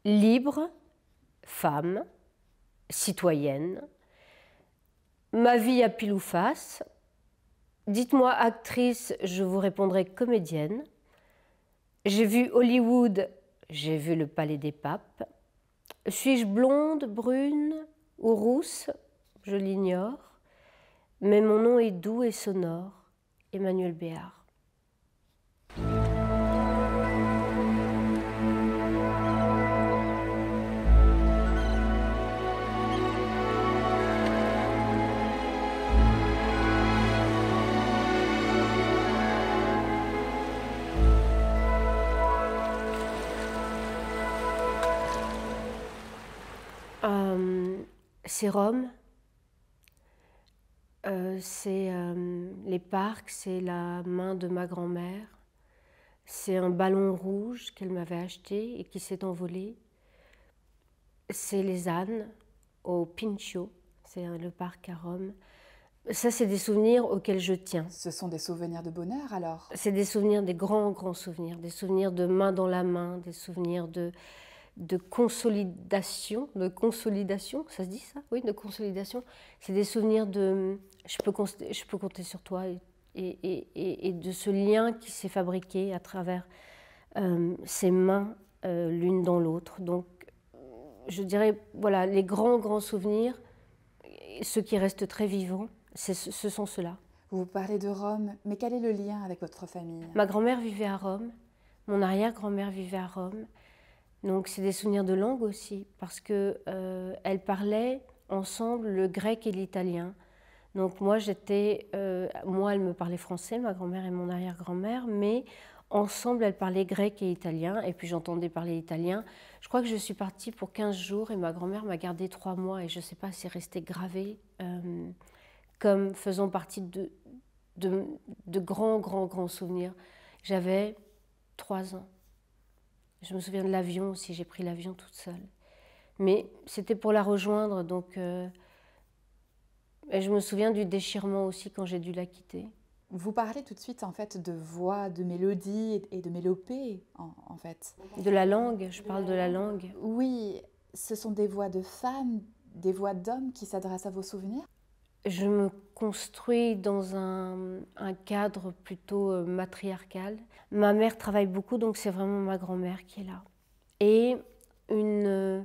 libre, femme, citoyenne, ma vie à pile ou face. Dites-moi actrice, je vous répondrai comédienne. J'ai vu Hollywood, j'ai vu le Palais des Papes. Suis-je blonde, brune ou rousse? Je l'ignore. Mais mon nom est doux et sonore, Emmanuel Béard. C'est Rome, c'est les parcs, c'est la main de ma grand-mère, c'est un ballon rouge qu'elle m'avait acheté et qui s'est envolé, c'est les ânes au Pincio, c'est le parc à Rome. Ça, c'est des souvenirs auxquels je tiens. Ce sont des souvenirs de bonheur alors? C'est des souvenirs, des grands souvenirs, des souvenirs de main dans la main, des souvenirs de consolidation, ça se dit ça? Oui, de consolidation. C'est des souvenirs de je peux compter sur toi et de ce lien qui s'est fabriqué à travers ces mains l'une dans l'autre. Donc, je dirais, voilà, les grands souvenirs, ceux qui restent très vivants, ce sont ceux-là. Vous parlez de Rome, mais quel est le lien avec votre famille? Ma grand-mère vivait à Rome, mon arrière-grand-mère vivait à Rome. Donc c'est des souvenirs de langue aussi, parce que elles parlaient ensemble le grec et l'italien. Donc moi elle me parlait français, ma grand-mère et mon arrière-grand-mère, mais ensemble elles parlaient grec et italien, et puis j'entendais parler italien. Je crois que je suis partie pour 15 jours et ma grand-mère m'a gardée 3 mois, et je ne sais pas, c'est resté gravé comme faisant partie de grands souvenirs. J'avais 3 ans. Je me souviens de l'avion aussi, j'ai pris l'avion toute seule. Mais c'était pour la rejoindre, donc... et je me souviens du déchirement aussi quand j'ai dû la quitter. Vous parlez tout de suite en fait de voix, de mélodie et de mélopée en fait. De la langue, je parle de la langue. Oui, ce sont des voix de femmes, des voix d'hommes qui s'adressent à vos souvenirs? Je me construis dans un cadre plutôt matriarcal. Ma mère travaille beaucoup, donc c'est vraiment ma grand-mère qui est là. Et une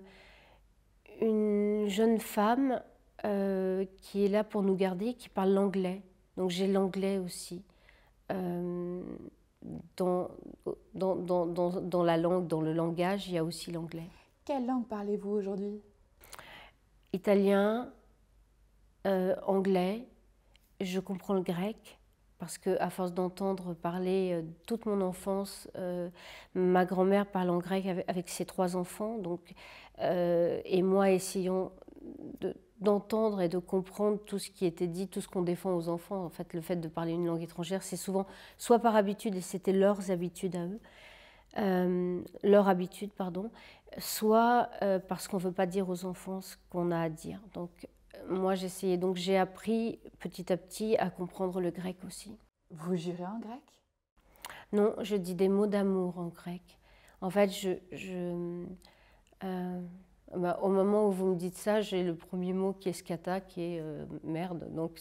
jeune femme qui est là pour nous garder, qui parle l'anglais. Donc j'ai l'anglais aussi. Dans la langue, dans le langage, il y a aussi l'anglais. Quelle langue parlez-vous aujourd'hui? Italien, anglais, je comprends le grec, parce qu'à force d'entendre parler toute mon enfance, ma grand-mère parle en grec avec ses 3 enfants, donc, et moi essayons d'entendre et de comprendre tout ce qui était dit, tout ce qu'on défend aux enfants. En fait, le fait de parler une langue étrangère, c'est souvent soit par habitude, et c'était leurs habitudes à eux, leur habitude, pardon, soit parce qu'on ne veut pas dire aux enfants ce qu'on a à dire. Donc, moi, j'essayais, donc j'ai appris petit à petit à comprendre le grec aussi. Vous jurez en grec? Non, je dis des mots d'amour en grec. En fait, au moment où vous me dites ça, j'ai le premier mot qui est skata, qui est merde. Donc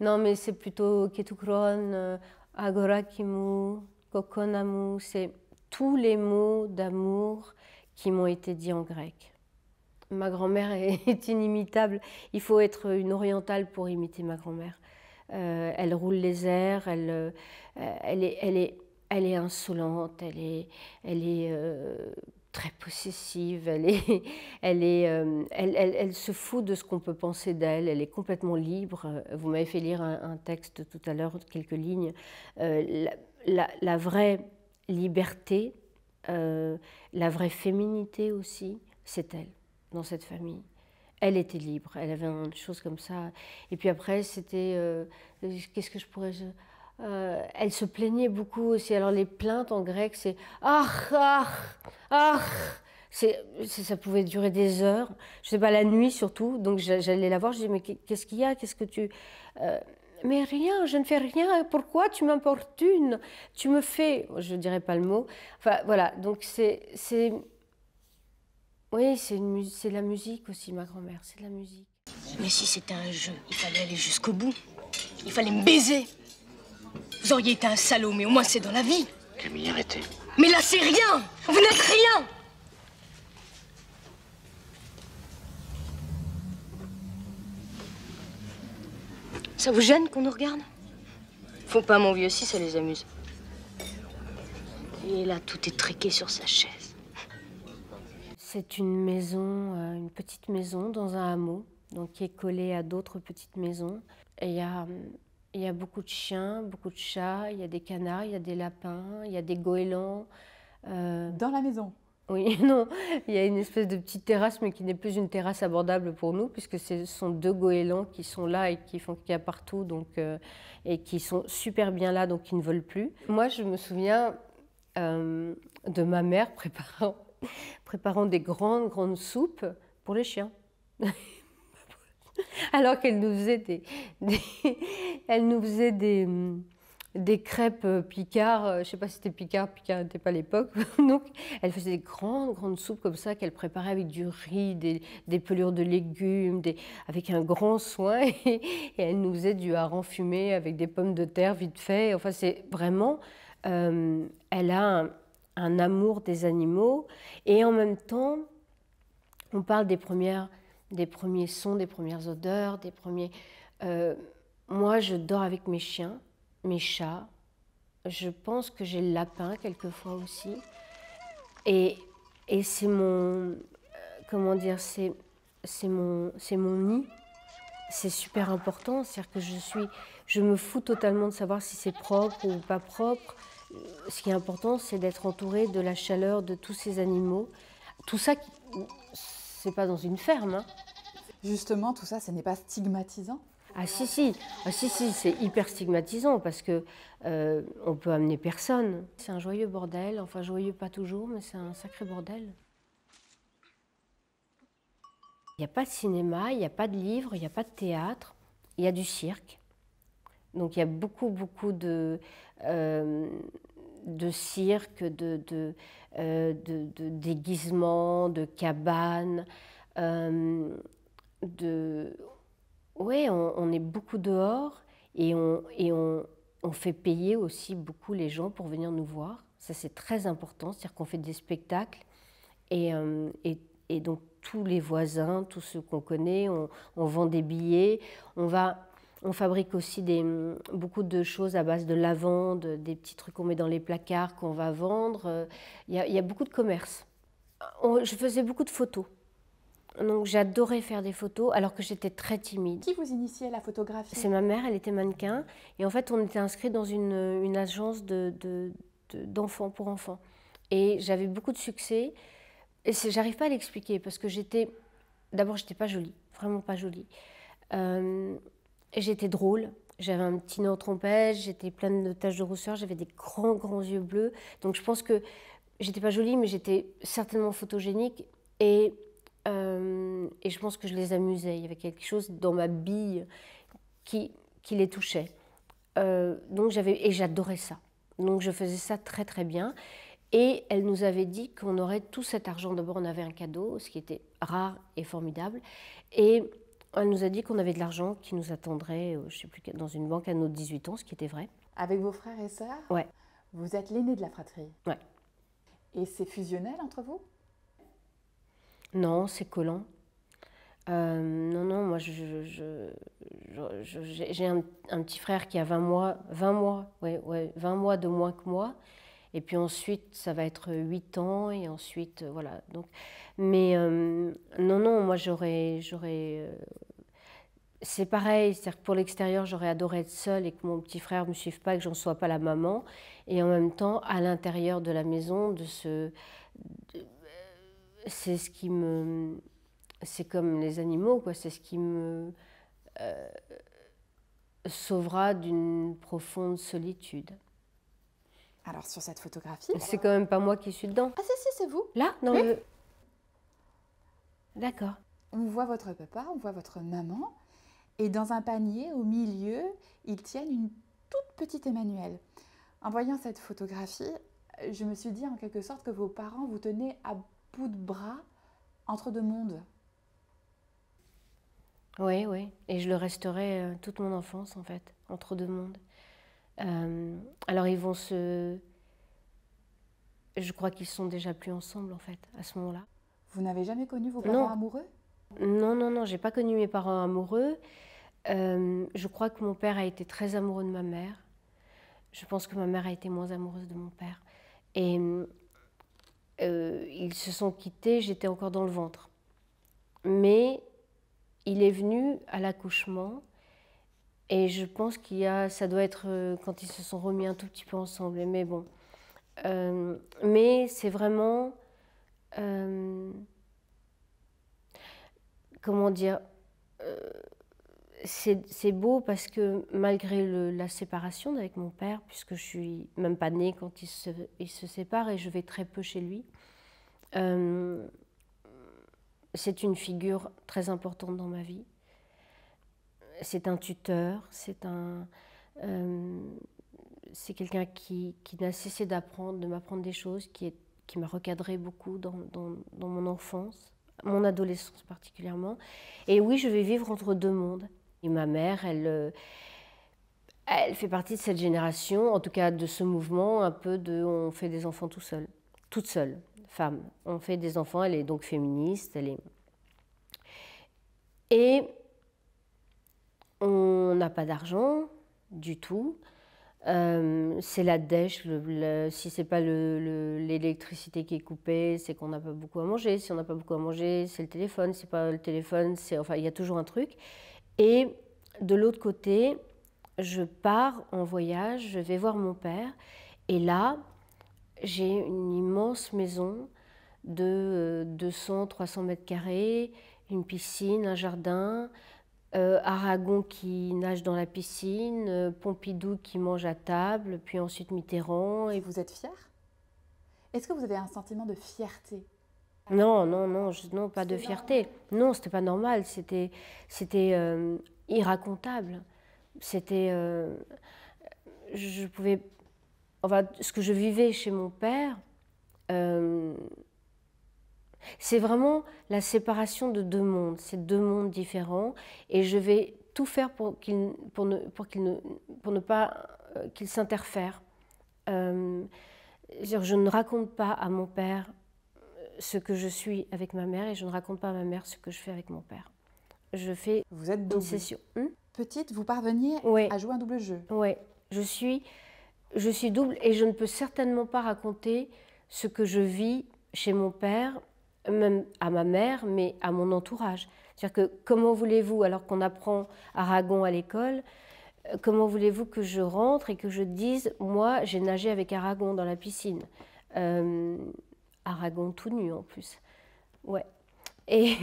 non, mais c'est plutôt ketukron, agorakimu, kokonamu. C'est tous les mots d'amour qui m'ont été dits en grec. Ma grand-mère est inimitable. Il faut être une orientale pour imiter ma grand-mère. Elle roule les airs, elle est insolente, elle est très possessive, elle se fout de ce qu'on peut penser d'elle, elle est complètement libre. Vous m'avez fait lire un texte tout à l'heure, quelques lignes. La vraie liberté, la vraie féminité aussi, c'est elle. Dans cette famille. Elle était libre, elle avait une chose comme ça. Et puis après, c'était... qu'est-ce que je pourrais... elle se plaignait beaucoup aussi. Alors les plaintes en grec, c'est « ah, ah, ah ». Ça pouvait durer des heures. Je sais pas, la nuit surtout. Donc j'allais la voir, je disais « mais qu'est-ce qu'il y a? Qu'est-ce que tu... Mais rien, je ne fais rien. Pourquoi tu m'importunes? Tu me fais... Je ne dirais pas le mot. Enfin, voilà. Donc, oui, c'est de la musique aussi, ma grand-mère. C'est de la musique. Mais si c'était un jeu, il fallait aller jusqu'au bout. Il fallait me baiser. Vous auriez été un salaud, mais au moins c'est dans la vie. Camille, arrêtez. Mais là, c'est rien. Vous n'êtes rien. Ça vous gêne qu'on nous regarde? Faut pas, mon vieux, si ça les amuse. Et là, tout est triqué sur sa chaise. C'est une maison, une petite maison dans un hameau, donc qui est collée à d'autres petites maisons. Et il y a beaucoup de chiens, beaucoup de chats, il y a des canards, il y a des lapins, il y a des goélands. Dans la maison? Oui, non, il y a une espèce de petite terrasse, mais qui n'est plus une terrasse abordable pour nous, puisque ce sont 2 goélands qui sont là et qui font caca partout, donc, et qui sont super bien là, donc qui ne volent plus. Moi, je me souviens de ma mère préparant des grandes soupes pour les chiens. Alors qu'elle nous faisait elle nous faisait des crêpes Picard, je ne sais pas si c'était Picard n'était pas à l'époque, donc elle faisait des grandes soupes comme ça qu'elle préparait avec du riz, des pelures de légumes, avec un grand soin, et elle nous faisait du hareng fumé avec des pommes de terre vite fait. Enfin, c'est vraiment, elle a un amour des animaux, et en même temps, on parle des premiers sons, des premières odeurs, des premiers... moi, je dors avec mes chiens, mes chats. Je pense que j'ai le lapin quelquefois aussi. Et c'est mon... comment dire, c'est mon nid. C'est super important. C'est-à-dire que je me fous totalement de savoir si c'est propre ou pas propre. Ce qui est important, c'est d'être entouré de la chaleur de tous ces animaux. Tout ça, c'est pas dans une ferme, hein. Justement, tout ça, ce n'est pas stigmatisant? Ah si, c'est hyper stigmatisant parce que on peut amener personne. C'est un joyeux bordel, enfin joyeux pas toujours, mais c'est un sacré bordel. Il n'y a pas de cinéma, il n'y a pas de livres, il n'y a pas de théâtre, il y a du cirque. Donc il y a beaucoup de cirque, de déguisements, de cabanes, ouais, on est beaucoup dehors et on fait payer aussi beaucoup les gens pour venir nous voir. Ça, c'est très important, c'est-à-dire qu'on fait des spectacles et donc tous les voisins, tous ceux qu'on connaît, on vend des billets. On fabrique aussi beaucoup de choses à base de lavande, des petits trucs qu'on met dans les placards qu'on va vendre. Il y a beaucoup de commerce. Je faisais beaucoup de photos. Donc j'adorais faire des photos alors que j'étais très timide. Qui vous initiait à la photographie? C'est ma mère, elle était mannequin. Et en fait, on était inscrits dans une agence d'enfants pour enfants. Et j'avais beaucoup de succès. Et j'arrive pas à l'expliquer parce que d'abord, j'étais pas jolie, vraiment pas jolie. J'étais drôle. J'avais un petit nez en trompette, j'étais pleine de taches de rousseur, j'avais des grands yeux bleus. Donc je pense que j'étais pas jolie, mais j'étais certainement photogénique. Et je pense que je les amusais. Il y avait quelque chose dans ma bille qui les touchait. Et j'adorais ça. Donc je faisais ça très bien. Et elle nous avait dit qu'on aurait tout cet argent. D'abord, on avait un cadeau, ce qui était rare et formidable. Et elle nous a dit qu'on avait de l'argent qui nous attendrait, je sais plus, dans une banque à nos 18 ans, ce qui était vrai. Avec vos frères et sœurs? Ouais. Vous êtes l'aîné de la fratrie? Ouais. Et c'est fusionnel entre vous? Non, c'est collant. Non, moi j'ai un petit frère qui a 20 mois de moins que moi. Et puis ensuite, ça va être 8 ans et ensuite, voilà. Donc, mais non, moi c'est pareil, c'est-à-dire que pour l'extérieur, j'aurais adoré être seule et que mon petit frère ne me suive pas, que j'en sois pas la maman. Et en même temps, à l'intérieur de la maison, c'est ce qui me... C'est comme les animaux, quoi. C'est ce qui me sauvera d'une profonde solitude. Alors, sur cette photographie... C'est quand même pas moi qui suis dedans. Ah si, c'est vous. Là? Non, oui. D'accord. On voit votre papa, on voit votre maman. Et dans un panier, au milieu, ils tiennent une toute petite Emmanuelle. En voyant cette photographie, je me suis dit en quelque sorte que vos parents vous tenaient à bout de bras entre deux mondes. Oui, oui. Et je le resterai toute mon enfance, en fait, entre deux mondes. Alors, ils vont se... Je crois qu'ils sont déjà plus ensemble, en fait, à ce moment-là. Vous n'avez jamais connu vos parents amoureux? Non, non, non, j'ai pas connu mes parents amoureux. Je crois que mon père a été très amoureux de ma mère. Je pense que ma mère a été moins amoureuse de mon père. Et ils se sont quittés, j'étais encore dans le ventre. Mais il est venu à l'accouchement et je pense ça doit être quand ils se sont remis un tout petit peu ensemble. Mais bon, mais c'est vraiment, comment dire, c'est beau parce que malgré la séparation avec mon père, puisque je suis même pas née quand il se sépare et je vais très peu chez lui, c'est une figure très importante dans ma vie. C'est un tuteur, c'est quelqu'un qui n'a cessé d'apprendre, de m'apprendre des choses, qui m'a recadré beaucoup dans mon enfance, mon adolescence particulièrement. Et oui, je vais vivre entre deux mondes. Et ma mère, elle fait partie de cette génération, en tout cas de ce mouvement, un peu de on fait des enfants tout seul, toute seule, femme. On fait des enfants, elle est donc féministe, Et on n'a pas d'argent du tout. C'est la dèche, si c'est pas l'électricité qui est coupée, c'est qu'on n'a pas beaucoup à manger. Si on n'a pas beaucoup à manger, c'est le téléphone. C'est pas le téléphone, enfin il y a toujours un truc. Et de l'autre côté, je pars en voyage, je vais voir mon père, et là, j'ai une immense maison de 200-300 mètres carrés, une piscine, un jardin, Aragon qui nage dans la piscine, Pompidou qui mange à table, puis ensuite Mitterrand. Et vous êtes fière? Est-ce que vous avez un sentiment de fierté? Non, non, non, non, pas de fierté. Non, c'était pas normal, c'était irracontable. C'était, je pouvais, enfin, ce que je vivais chez mon père, c'est vraiment la séparation de deux mondes, c'est deux mondes différents, et je vais tout faire pour ne pas qu'ils s'interfèrent. Je ne raconte pas à mon père ce que je suis avec ma mère, et je ne raconte pas à ma mère ce que je fais avec mon père. Je fais Vous êtes double. une session. Petite, vous parveniez à jouer un double jeu. Oui, je suis double, et je ne peux certainement pas raconter ce que je vis chez mon père, même à ma mère, mais à mon entourage. C'est-à-dire que comment voulez-vous, alors qu'on apprend Aragon à l'école, comment voulez-vous que je rentre et que je dise, moi j'ai nagé avec Aragon dans la piscine, Aragon tout nu en plus. Ouais. Et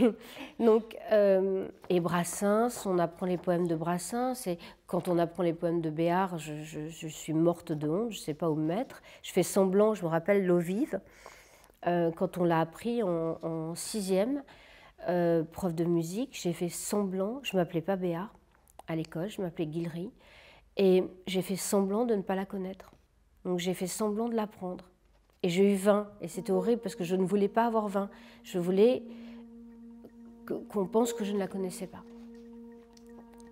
donc, et Brassens, on apprend les poèmes de Brassens, et quand on apprend les poèmes de Béart, je suis morte de honte, je ne sais pas où me mettre. Je fais semblant, je me rappelle l'eau vive, quand on l'a appris en 6e, prof de musique, j'ai fait semblant, je ne m'appelais pas Béart à l'école, je m'appelais Guilhery, et j'ai fait semblant de ne pas la connaître. Donc j'ai fait semblant de l'apprendre. Et j'ai eu 20, et c'était horrible parce que je ne voulais pas avoir 20. Je voulais qu'on pense que je ne la connaissais pas.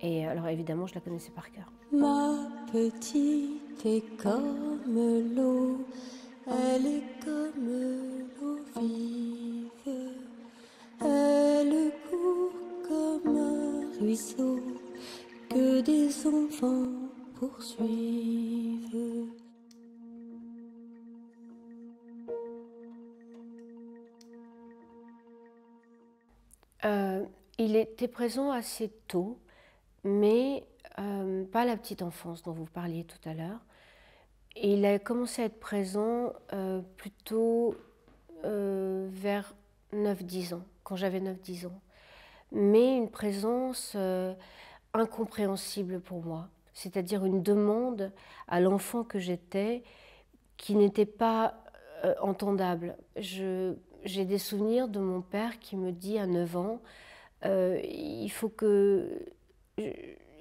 Et alors évidemment, je la connaissais par cœur. Ma petite est comme l'eau, elle est comme l'eau vive, elle court comme un ruisseau que des enfants poursuivent. Il était présent assez tôt, mais pas la petite enfance dont vous parliez tout à l'heure. Il a commencé à être présent plutôt vers 9-10 ans, quand j'avais 9-10 ans. Mais une présence incompréhensible pour moi, c'est-à-dire une demande à l'enfant que j'étais qui n'était pas entendable. J'ai des souvenirs de mon père qui me dit à 9 ans, il faut que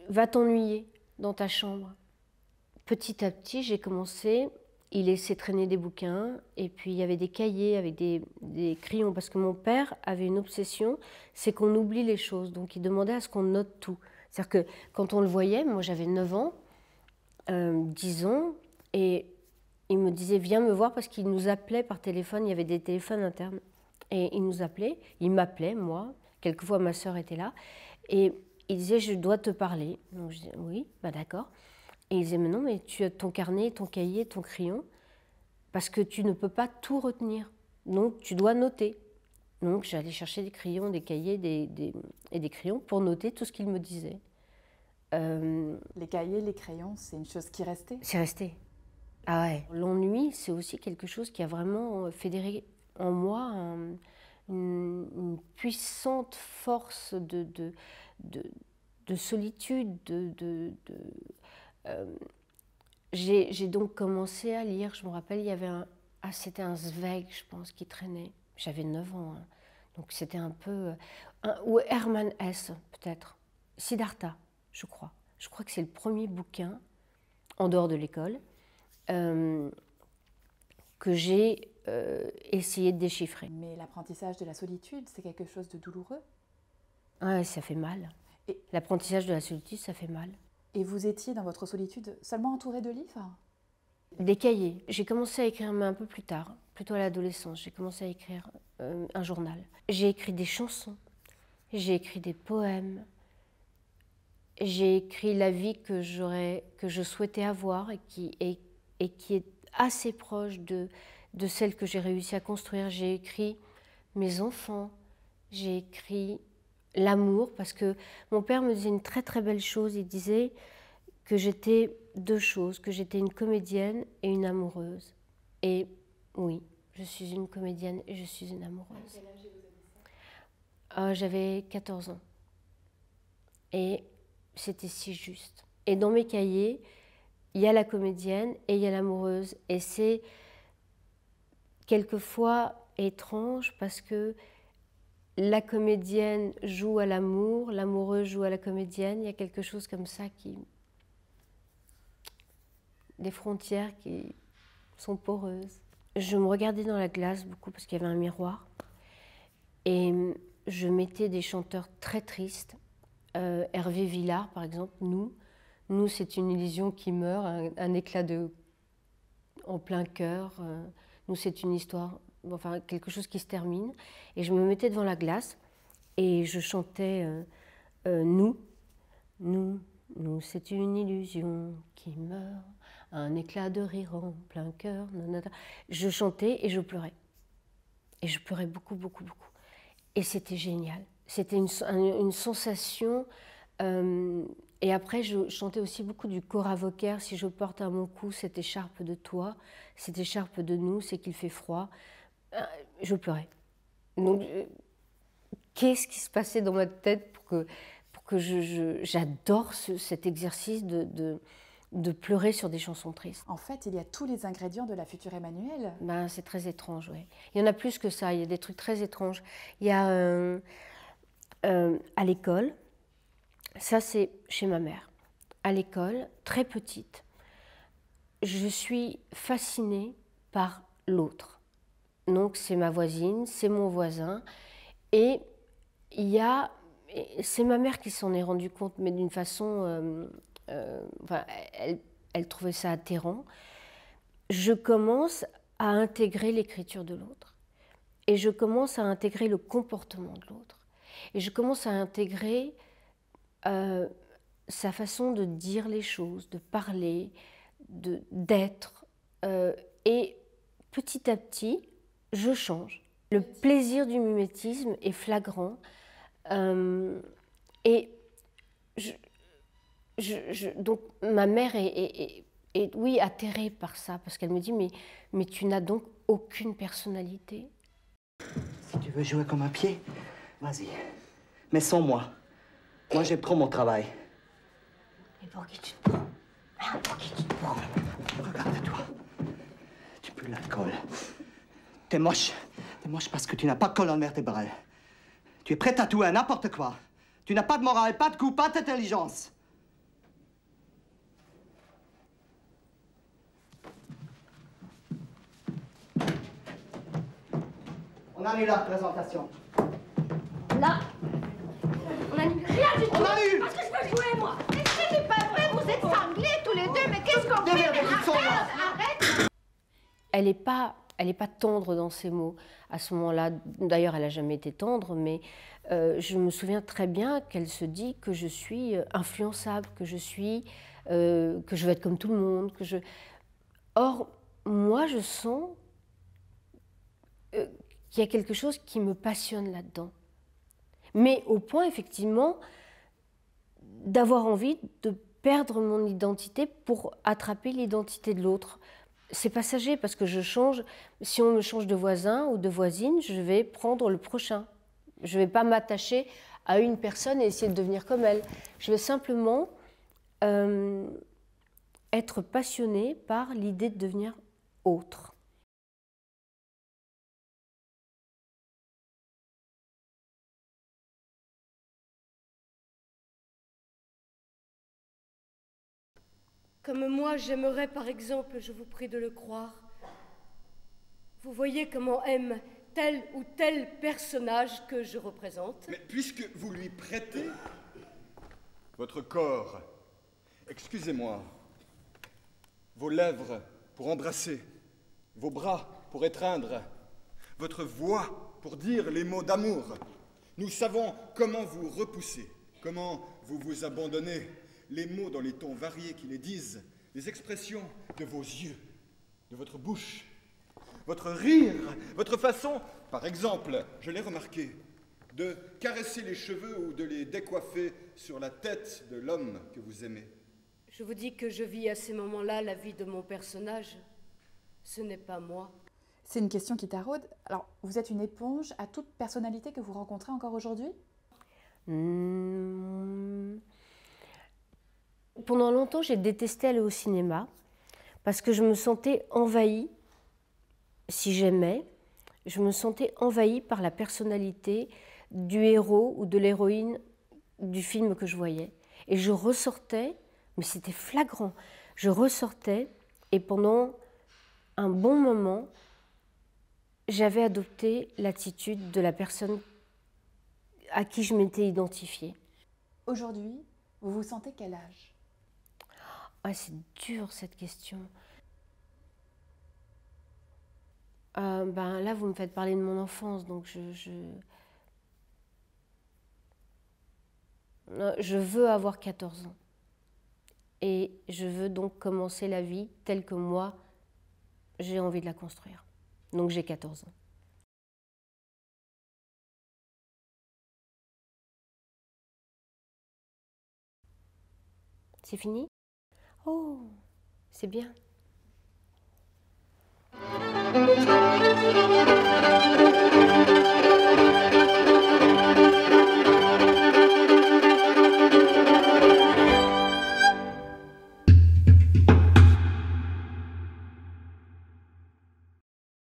va t'ennuyer dans ta chambre. Petit à petit, j'ai commencé, il laissait traîner des bouquins, et puis il y avait des cahiers avec des crayons, parce que mon père avait une obsession, c'est qu'on oublie les choses, donc il demandait à ce qu'on note tout. C'est-à-dire que quand on le voyait, moi j'avais 9 ans, 10 ans, et il me disait « Viens me voir » parce qu'il nous appelait par téléphone, il y avait des téléphones internes. Et il nous appelait, il m'appelait, moi, quelquefois ma sœur était là, et il disait « Je dois te parler ». Donc je disais « Oui, bah d'accord ». Et il disait « Mais non, mais tu as ton carnet, ton cahier, ton crayon, parce que tu ne peux pas tout retenir, donc tu dois noter ». Donc j'allais chercher des crayons, des cahiers et des crayons pour noter tout ce qu'il me disait. Les cahiers, les crayons, c'est une chose qui restait? C'est resté. Ah ouais. L'ennui, c'est aussi quelque chose qui a vraiment fédéré en moi une puissante force de solitude. J'ai donc commencé à lire. Je me rappelle, il y avait c'était un Zweig, je pense, qui traînait. J'avais 9 ans, hein. Donc c'était un peu... ou Hermann Hesse, peut-être. Siddhartha, je crois. Je crois que c'est le premier bouquin, en dehors de l'école, que j'ai essayé de déchiffrer. Mais l'apprentissage de la solitude, c'est quelque chose de douloureux? Ouais, ça fait mal. L'apprentissage de la solitude, ça fait mal. Et vous étiez dans votre solitude seulement entouré de livres? Des cahiers. J'ai commencé à écrire, mais un peu plus tard, plutôt à l'adolescence. J'ai commencé à écrire un journal. J'ai écrit des chansons, j'ai écrit des poèmes, j'ai écrit la vie que je souhaitais avoir et qui est assez proche de celle que j'ai réussi à construire. J'ai écrit mes enfants, j'ai écrit l'amour, parce que mon père me disait une très très belle chose. Il disait que j'étais 2 choses, que j'étais une comédienne et une amoureuse. Et oui, je suis une comédienne et je suis une amoureuse. À quel âge vous avez ça? J'avais 14 ans. Et c'était si juste. Et dans mes cahiers, il y a la comédienne et il y a l'amoureuse. Et c'est quelquefois étrange parce que la comédienne joue à l'amour, l'amoureuse joue à la comédienne. Il y a quelque chose comme ça des frontières qui sont poreuses. Je me regardais dans la glace beaucoup parce qu'il y avait un miroir. Et je mettais des chanteurs très tristes. Hervé Villard, par exemple, Nous, c'est une illusion qui meurt, un éclat en plein cœur. Nous, c'est une histoire, enfin, quelque chose qui se termine. Et je me mettais devant la glace et je chantais Nous, c'est une illusion qui meurt, un éclat de rire en plein cœur. Je chantais et je pleurais. Et je pleurais beaucoup, beaucoup, beaucoup. Et c'était génial. C'était une sensation. Et après, je chantais aussi beaucoup du Cora Vauquer. Si je porte à mon cou cette écharpe de toi, cette écharpe de nous, c'est qu'il fait froid. Je pleurais. Donc, qu'est-ce qui se passait dans ma tête pour que j'adore cet exercice de pleurer sur des chansons tristes. En fait, il y a tous les ingrédients de la future Emmanuelle. Ben, c'est très étrange, oui. Il y en a plus que ça, il y a des trucs très étranges. Il y a à l'école, ça c'est chez ma mère, à l'école, très petite, je suis fascinée par l'autre. Donc c'est ma voisine, c'est mon voisin, et c'est ma mère qui s'en est rendue compte, mais d'une façon... enfin, elle trouvait ça atterrant. Je commence à intégrer l'écriture de l'autre. Et je commence à intégrer le comportement de l'autre. Et je commence à intégrer sa façon de dire les choses, de parler, d'être. Et petit à petit, je change. Le plaisir du mimétisme est flagrant. Et donc ma mère est oui, atterrée par ça, parce qu'elle me dit mais tu n'as donc aucune personnalité. Si tu veux jouer comme un pied, vas-y. Mais sans moi. Moi, j'ai pris mon travail. Et pour qui tu te prends? Hein, pour qui tu te prends? Regarde-toi. Tu pues l'alcool. T'es moche. T'es moche parce que tu n'as pas de colonne vertébrale. Tu es prêt à tout à n'importe quoi. Tu n'as pas de morale, pas de goût, pas d'intelligence. On annule la présentation. Là, on annule rien du tout. On annule! Parce que je peux jouer, moi. Mais c'est pas vrai, vous êtes cinglés tous les deux, mais qu'est-ce qu'on fait? Arrête! Elle n'est pas tendre dans ses mots à ce moment-là. D'ailleurs, elle n'a jamais été tendre, mais je me souviens très bien qu'elle se dit que je suis influençable, que je vais être comme tout le monde. Or, moi, je sens qu'il y a quelque chose qui me passionne là-dedans. Mais au point, effectivement, d'avoir envie de perdre mon identité pour attraper l'identité de l'autre. C'est passager parce que je change. Si on me change de voisin ou de voisine, je vais prendre le prochain. Je ne vais pas m'attacher à une personne et essayer de devenir comme elle. Je vais simplement être passionnée par l'idée de devenir autre. Comme moi, j'aimerais, par exemple, je vous prie de le croire, vous voyez comment aime tel ou tel personnage que je représente. Mais puisque vous lui prêtez votre corps, excusez-moi, vos lèvres pour embrasser, vos bras pour étreindre, votre voix pour dire les mots d'amour, nous savons comment vous repoussez, comment vous vous abandonnez, les mots dans les tons variés qui les disent, les expressions de vos yeux, de votre bouche, votre rire, votre façon, par exemple, je l'ai remarqué, de caresser les cheveux ou de les décoiffer sur la tête de l'homme que vous aimez. Je vous dis que je vis à ces moments-là la vie de mon personnage. Ce n'est pas moi. C'est une question qui taraude. Alors, vous êtes une éponge à toute personnalité que vous rencontrez encore aujourd'hui? Pendant longtemps, j'ai détesté aller au cinéma parce que je me sentais envahie, si j'aimais, je me sentais envahie par la personnalité du héros ou de l'héroïne du film que je voyais. Et je ressortais, mais c'était flagrant, je ressortais et pendant un bon moment, j'avais adopté l'attitude de la personne à qui je m'étais identifiée. Aujourd'hui, vous vous sentez quel âge? Ah, c'est dur cette question. Là, vous me faites parler de mon enfance, donc je veux avoir 14 ans. Et je veux donc commencer la vie telle que moi, j'ai envie de la construire. Donc j'ai 14 ans. C'est fini? Oh, c'est bien.